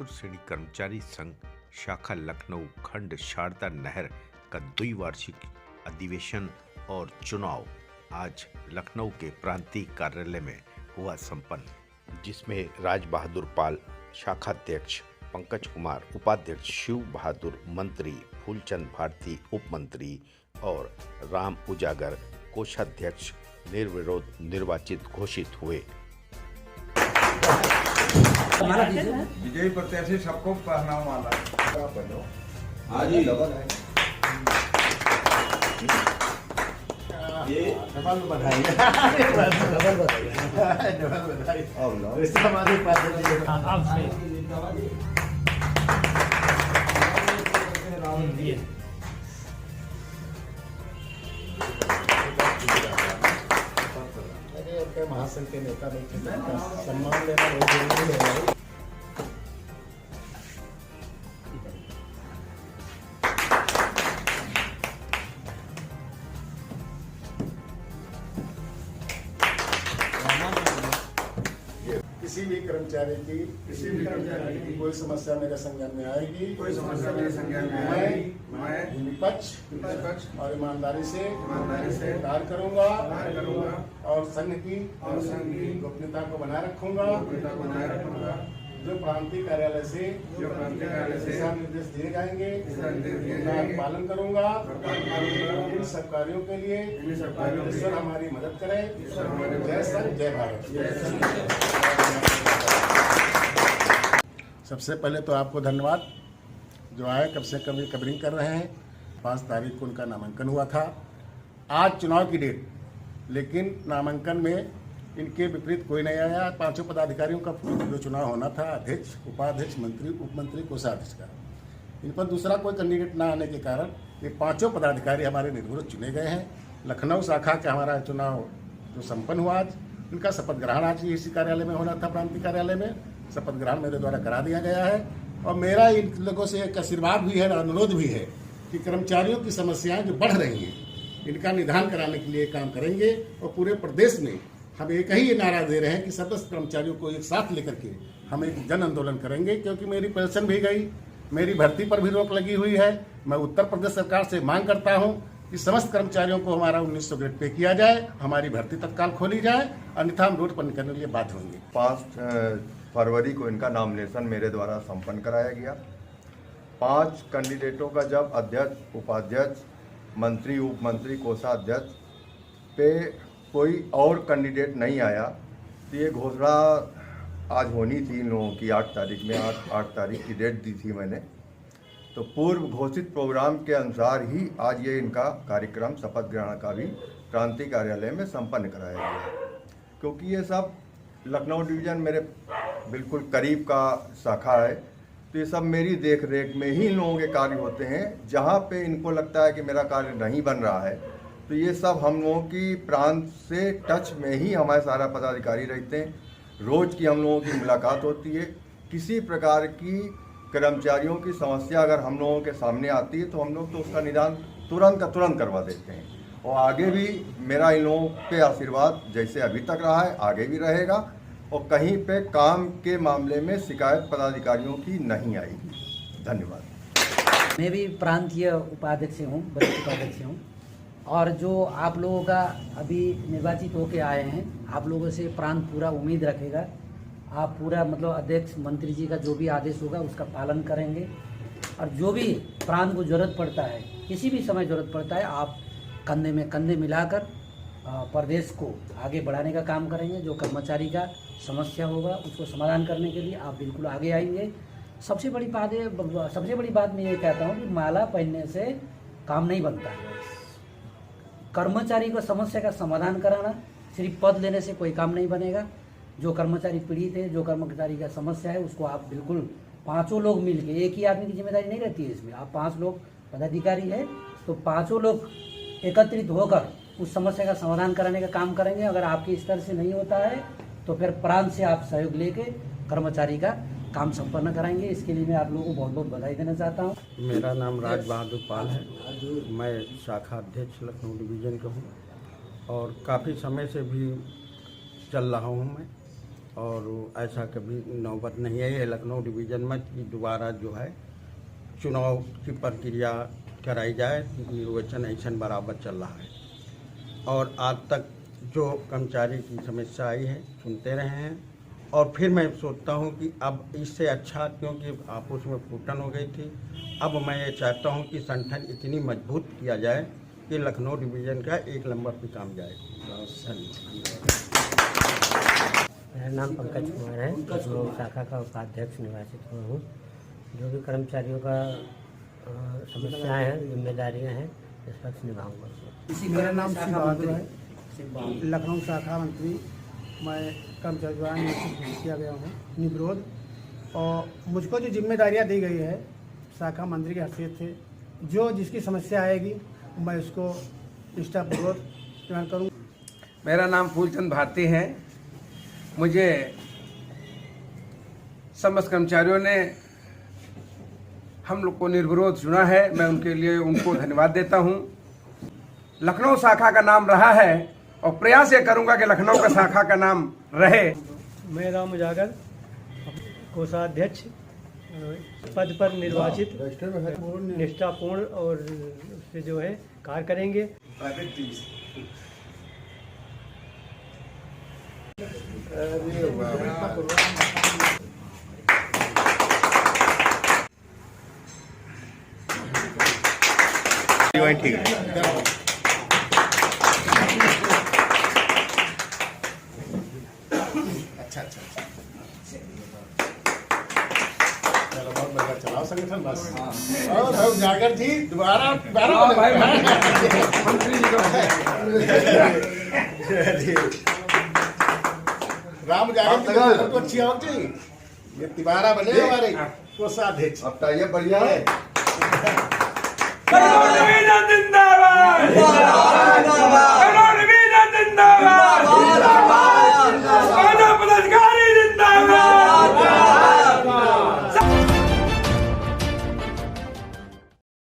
चतुर्श्रेणी कर्मचारी संघ शाखा लखनऊ खंड शारदा नहर का द्विवार्षिक अधिवेशन और चुनाव आज लखनऊ के प्रांतीय कार्यालय में हुआ संपन्न, जिसमें राज बहादुर पाल शाखाध्यक्ष, पंकज कुमार उपाध्यक्ष, शिव बहादुर मंत्री, फूलचंद भारती उप मंत्री और राम उजागर कोषाध्यक्ष निर्विरोध निर्वाचित घोषित हुए। विजयी प्रत्याशी सबको पहनाओ माला। हाँ जी, डबल है ये, डबल बधाई। डबल बधाई। डबल बधाई। और लो इससे हमारे पास महासंघ के नेता सम्मान लेना बहुत जरूरी है। किसी भी कर्मचारी की कोई समस्या मेरे संज्ञान में आएगी, मैं निष्पक्ष और ईमानदारी से कार्य करूंगा और संघ की गोपनीयता को बनाए रखूंगा। जो प्रांतीय कार्यालय से दिशा निर्देश दिए जाएंगे उनका पालन करूंगा। इन सब कार्यों के लिए ईश्वर हमारी मदद करे। जय संघ, जय भारत। सबसे पहले तो आपको धन्यवाद जो आए, कब से कभी कवरिंग कर रहे हैं। 5 तारीख को उनका नामांकन हुआ था। आज चुनाव की डेट, लेकिन नामांकन में इनके विपरीत कोई नहीं आया। 5 पदाधिकारियों का जो चुनाव होना था, अध्यक्ष, उपाध्यक्ष, मंत्री, उप मंत्री, कोषाध्यक्ष का, इन पर दूसरा कोई कैंडिडेट ना आने के कारण ये 5 पदाधिकारी हमारे निर्विरोध चुने गए हैं। लखनऊ शाखा का हमारा चुनाव जो संपन्न हुआ आज, इनका शपथ ग्रहण आज इसी कार्यालय में होना था, प्रांतीय कार्यालय में। शपथ ग्रहण मेरे द्वारा करा दिया गया है और मेरा इन लोगों से एक आशीर्वाद भी है, अनुरोध भी है कि कर्मचारियों की समस्याएं जो बढ़ रही हैं, इनका निदान कराने के लिए काम करेंगे। और पूरे प्रदेश में हम एक ही नारा दे रहे हैं कि समस्त कर्मचारियों को एक साथ लेकर के हम एक जन आंदोलन करेंगे, क्योंकि मेरी पेंशन भी गई, मेरी भर्ती पर भी रोक लगी हुई है। मैं उत्तर प्रदेश सरकार से मांग करता हूं कि समस्त कर्मचारियों को हमारा 1900 ग्रेड पे किया जाए, हमारी भर्ती तत्काल खोली जाए, अन्यथा हम रोड पर निकलने के लिए बाध्य होंगे। 5 फरवरी को इनका नॉमिनेशन मेरे द्वारा संपन्न कराया गया। 5 कैंडिडेटों का जब अध्यक्ष, उपाध्यक्ष, मंत्री, उप मंत्री, कोषाध्यक्ष पे कोई और कैंडिडेट नहीं आया, तो ये घोषणा आज होनी थी इन लोगों की 8 तारीख में। 8 तारीख की डेट दी थी मैंने, तो पूर्व घोषित प्रोग्राम के अनुसार ही आज ये इनका कार्यक्रम शपथ ग्रहण का भी प्रांतीय कार्यालय में संपन्न कराया गया। क्योंकि ये सब लखनऊ डिवीज़न मेरे बिल्कुल करीब का शाखा है, तो ये सब मेरी देख रेख में ही इन लोगों के कार्य होते हैं। जहाँ पे इनको लगता है कि मेरा कार्य नहीं बन रहा है, तो ये सब हम लोगों की प्रांत से टच में ही हमारे सारा पदाधिकारी रहते हैं। रोज़ की हम लोगों की मुलाकात होती है। किसी प्रकार की कर्मचारियों की समस्या अगर हम लोगों के सामने आती है तो हम लोग तो उसका निदान तुरंत का तुरंत करवा देते हैं। और आगे भी मेरा इन लोगों पे आशीर्वाद जैसे अभी तक रहा है, आगे भी रहेगा। और कहीं पे काम के मामले में शिकायत पदाधिकारियों की नहीं आएगी। धन्यवाद। मैं भी प्रांतीय उपाध्यक्ष हूँ, वरिष्ठ उपाध्यक्ष हूँ, और जो आप लोगों का अभी निर्वाचित होके आए हैं, आप लोगों से प्रांत पूरा उम्मीद रखेगा। आप पूरा मतलब अध्यक्ष, मंत्री जी का जो भी आदेश होगा उसका पालन करेंगे। और जो भी प्रांत को जरूरत पड़ता है, किसी भी समय जरूरत पड़ता है, आप कंधे में कंधे मिलाकर प्रदेश को आगे बढ़ाने का काम करेंगे। जो कर्मचारी का समस्या होगा उसको समाधान करने के लिए आप बिल्कुल आगे आएंगे। सबसे बड़ी बात मैं ये कहता हूँ कि माला पहनने से काम नहीं बनता है। कर्मचारी को समस्या का समाधान कराना, सिर्फ पद लेने से कोई काम नहीं बनेगा। जो कर्मचारी पीड़ित है, जो कर्मचारी का समस्या है, उसको आप बिल्कुल 5 लोग मिलके, एक ही आदमी की जिम्मेदारी नहीं रहती है इसमें। आप 5 लोग पदाधिकारी है, तो 5 लोग एकत्रित होकर उस समस्या का समाधान कराने का काम करेंगे। अगर आपके स्तर से नहीं होता है तो फिर प्रांत से आप सहयोग लेके कर्मचारी का काम संपन्न कराएंगे। इसके लिए मैं आप लोगों को बहुत बहुत बधाई देना चाहता हूँ। मेरा नाम राज बहादुर पाल है, मैं शाखा अध्यक्ष लखनऊ डिवीज़न का हूँ और काफ़ी समय से भी चल रहा हूँ मैं। और ऐसा कभी नौबत नहीं आई है लखनऊ डिवीज़न में कि दोबारा जो है चुनाव की प्रक्रिया कराई जाए। निर्वाचन ऐसा बराबर चल रहा है और आज तक जो कर्मचारी की समस्या आई है सुनते रहे हैं। और फिर मैं सोचता हूं कि अब इससे अच्छा, क्योंकि आपस में फूटन हो गई थी, अब मैं ये चाहता हूं कि संगठन इतनी मजबूत किया जाए कि लखनऊ डिवीज़न का एक नंबर पे काम जाए। मेरा नाम पंकज कुमार है, लखनऊ शाखा का उपाध्यक्ष निर्वाचित हुआ हूँ। जो भी कर्मचारियों का समस्याएं हैं, जिम्मेदारियां हैं, इस पक्ष निभाऊंगा। मेरा नाम श्री बहादुर है, लखनऊ शाखा मंत्री। मैं कर्मचारी द्वारा नियुक्त किया गया हूँ निर्विरोध, और मुझको जो जिम्मेदारियां दी गई है शाखा मंत्री की हैसियत से, जो जिसकी समस्या आएगी मैं उसको निष्ठापूर्वक निर्वहन करूँगा। मेरा नाम फूलचंद भारती है। मुझे समस्त कर्मचारियों ने हम लोग को निर्विरोध चुना है, मैं उनके लिए उनको धन्यवाद देता हूं। लखनऊ शाखा का नाम रहा है और प्रयास ये करूंगा कि लखनऊ का शाखा का नाम रहे। मैं राम उजागर कोषाध्यक्ष पद पर निर्वाचित निष्ठापूर्ण और उससे जो है कार्य करेंगे। ठीक है। अच्छा चलो, बहुत बढ़िया चलाओ संगठन बस। और हम जाकर थी दोबारा राम जागर तो अच्छी होती, ये तिवारा बने हमारे कोषाध्यक्ष। अब तो ये बढ़िया है। जिंदाबाद।